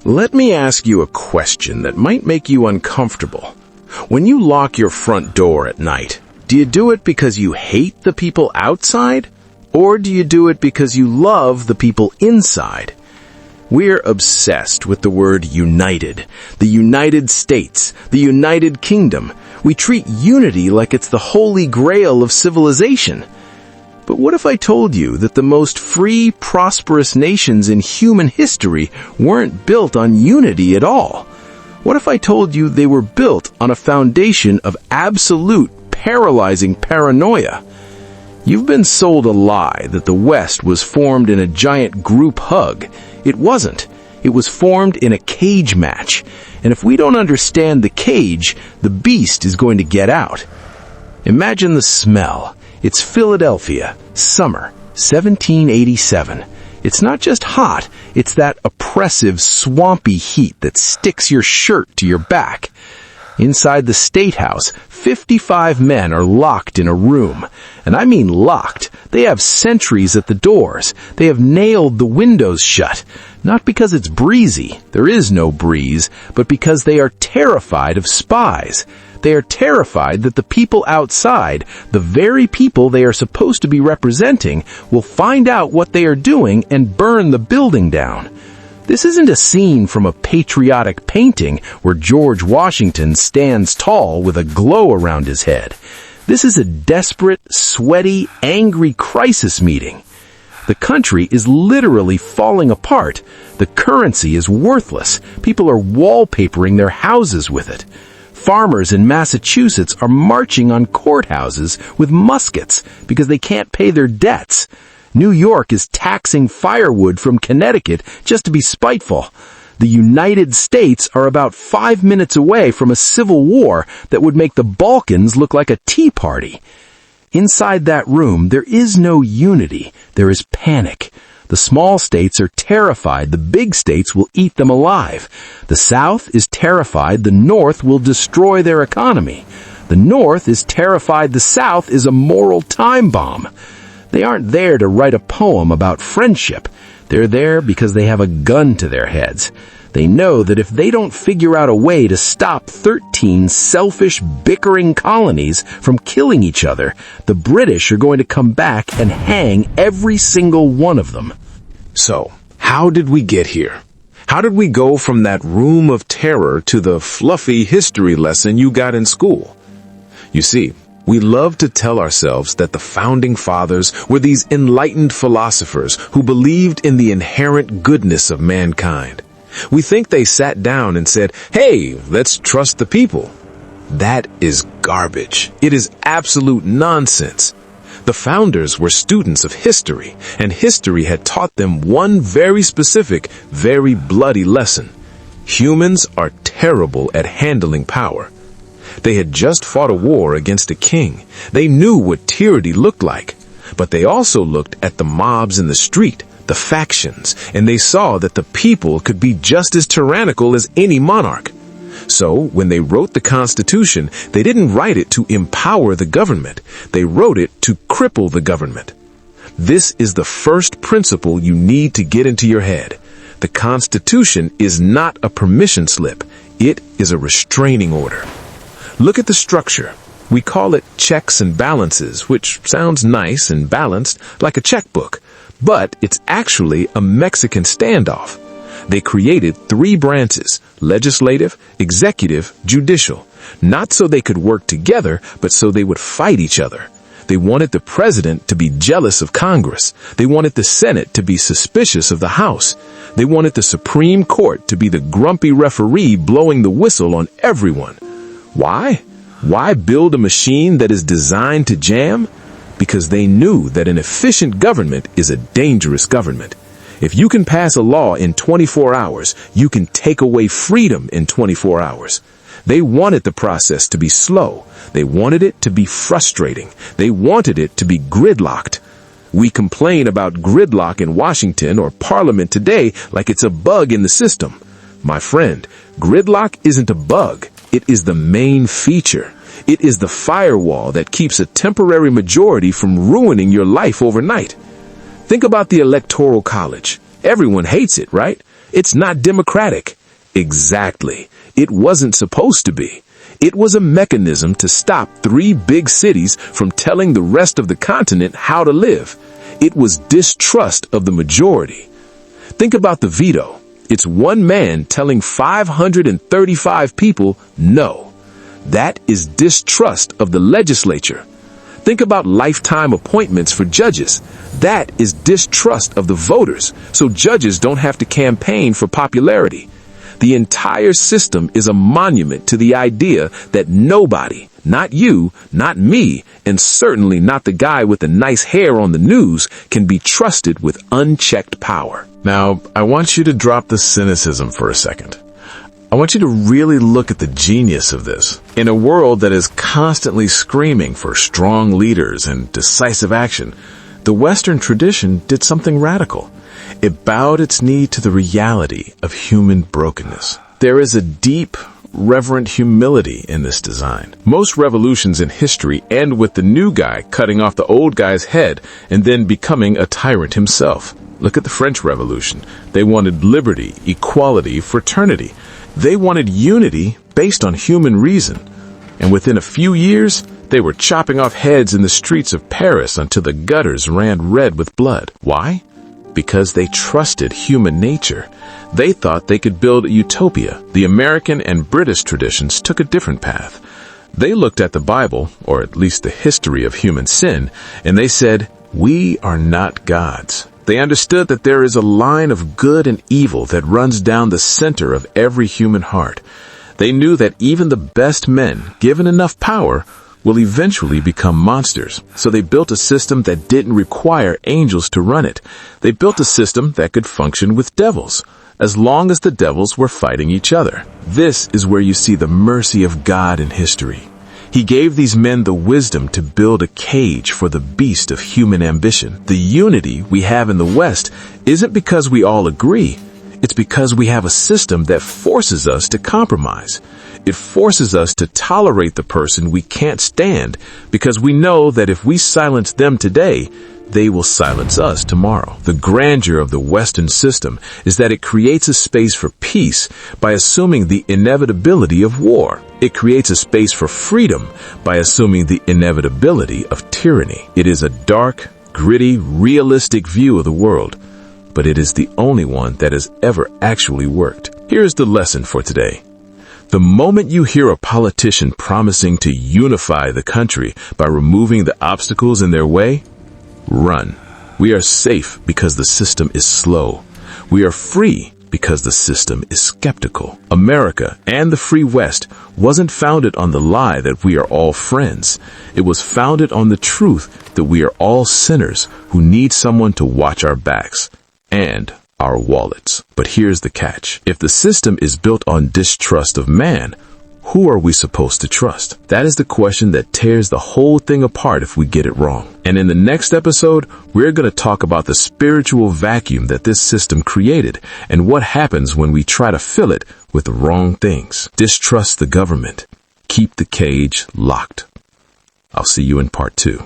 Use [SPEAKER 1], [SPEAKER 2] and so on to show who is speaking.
[SPEAKER 1] Let me ask you a question that might make you uncomfortable. When you lock your front door at night, do you do it because you hate the people outside? Or do you do it because you love the people inside? We're obsessed with the word united, the United States, the United Kingdom. We treat unity like it's the holy grail of civilization. But what if I told you that the most free, prosperous nations in human history weren't built on unity at all? What if I told you they were built on a foundation of absolute, paralyzing paranoia? You've been sold a lie that the West was formed in a giant group hug. It wasn't. It was formed in a cage match. And if we don't understand the cage, the beast is going to get out. Imagine the smell. It's Philadelphia, summer, 1787. It's not just hot, it's that oppressive, swampy heat that sticks your shirt to your back. Inside the State House, 55 men are locked in a room. And I mean locked. They have sentries at the doors. They have nailed the windows shut. Not because it's breezy, there is no breeze, but because they are terrified of spies. They are terrified that the people outside, the very people they are supposed to be representing, will find out what they are doing and burn the building down. This isn't a scene from a patriotic painting where George Washington stands tall with a glow around his head. This is a desperate, sweaty, angry crisis meeting. The country is literally falling apart. The currency is worthless. People are wallpapering their houses with it. Farmers in Massachusetts are marching on courthouses with muskets because they can't pay their debts. New York is taxing firewood from Connecticut just to be spiteful. The United States are about 5 minutes away from a civil war that would make the Balkans look like a tea party. Inside that room, there is no unity. There is panic. The small states are terrified the big states will eat them alive. The South is terrified the North will destroy their economy. The North is terrified the South is a moral time bomb. They aren't there to write a poem about friendship. They're there because they have a gun to their heads. They know that if they don't figure out a way to stop 13 selfish, bickering colonies from killing each other, the British are going to come back and hang every single one of them.
[SPEAKER 2] So, how did we get here? How did we go from that room of terror to the fluffy history lesson you got in school? You see, we love to tell ourselves that the founding fathers were these enlightened philosophers who believed in the inherent goodness of mankind. We think they sat down and said, "Hey, let's trust the people." That is garbage. It is absolute nonsense. The founders were students of history, and history had taught them one very specific, very bloody lesson. Humans are terrible at handling power. They had just fought a war against a king. They knew what tyranny looked like, but they also looked at the mobs in the street, the factions, and they saw that the people could be just as tyrannical as any monarch. So, when they wrote the Constitution, they didn't write it to empower the government. They wrote it to cripple the government. This is the first principle you need to get into your head. The Constitution is not a permission slip. It is a restraining order. Look at the structure. We call it checks and balances, which sounds nice and balanced, like a checkbook. But it's actually a Mexican standoff. They created 3 branches, legislative, executive, judicial, not so they could work together, but so they would fight each other. They wanted the president to be jealous of Congress. They wanted the Senate to be suspicious of the House. They wanted the Supreme Court to be the grumpy referee blowing the whistle on everyone. Why? Why build a machine that is designed to jam? Because they knew that an efficient government is a dangerous government. If you can pass a law in 24 hours, you can take away freedom in 24 hours. They wanted the process to be slow. They wanted it to be frustrating. They wanted it to be gridlocked. We complain about gridlock in Washington or Parliament today like it's a bug in the system. My friend, gridlock isn't a bug. It is the main feature. It is the firewall that keeps a temporary majority from ruining your life overnight. Think about the Electoral College. Everyone hates it, right? It's not democratic. Exactly. It wasn't supposed to be. It was a mechanism to stop 3 big cities from telling the rest of the continent how to live. It was distrust of the majority. Think about the veto. It's one man telling 535 people no. That is distrust of the legislature. Think about lifetime appointments for judges. That is distrust of the voters, so judges don't have to campaign for popularity. The entire system is a monument to the idea that nobody, not you, not me, and certainly not the guy with the nice hair on the news, can be trusted with unchecked power.
[SPEAKER 1] Now, I want you to drop the cynicism for a second. I want you to really look at the genius of this. In a world that is constantly screaming for strong leaders and decisive action, the Western tradition did something radical. It bowed its knee to the reality of human brokenness. There is a deep, reverent humility in this design. Most revolutions in history end with the new guy cutting off the old guy's head and then becoming a tyrant himself. Look at the French Revolution. They wanted liberty, equality, fraternity. They wanted unity based on human reason. And within a few years, they were chopping off heads in the streets of Paris until the gutters ran red with blood. Why? Because they trusted human nature. They thought they could build a utopia. The American and British traditions took a different path. They looked at the Bible, or at least the history of human sin, and they said, "We are not gods." They understood that there is a line of good and evil that runs down the center of every human heart. They knew that even the best men, given enough power, will eventually become monsters. So they built a system that didn't require angels to run it. They built a system that could function with devils, as long as the devils were fighting each other. This is where you see the mercy of God in history. He gave these men the wisdom to build a cage for the beast of human ambition. The unity we have in the West isn't because we all agree. It's because we have a system that forces us to compromise. It forces us to tolerate the person we can't stand because we know that if we silence them today, they will silence us tomorrow. The grandeur of the Western system is that it creates a space for peace by assuming the inevitability of war. It creates a space for freedom by assuming the inevitability of tyranny. It is a dark, gritty, realistic view of the world, but it is the only one that has ever actually worked. Here's the lesson for today. The moment you hear a politician promising to unify the country by removing the obstacles in their way, run. We are safe because the system is slow. We are free because the system is skeptical. America and the free West wasn't founded on the lie that we are all friends. It was founded on the truth that we are all sinners who need someone to watch our backs and our wallets. But here's the catch. If the system is built on distrust of man, who are we supposed to trust? That is the question that tears the whole thing apart if we get it wrong. And in the next episode, we're going to talk about the spiritual vacuum that this system created and what happens when we try to fill it with the wrong things. Distrust the government. Keep the cage locked. I'll see you in part 2.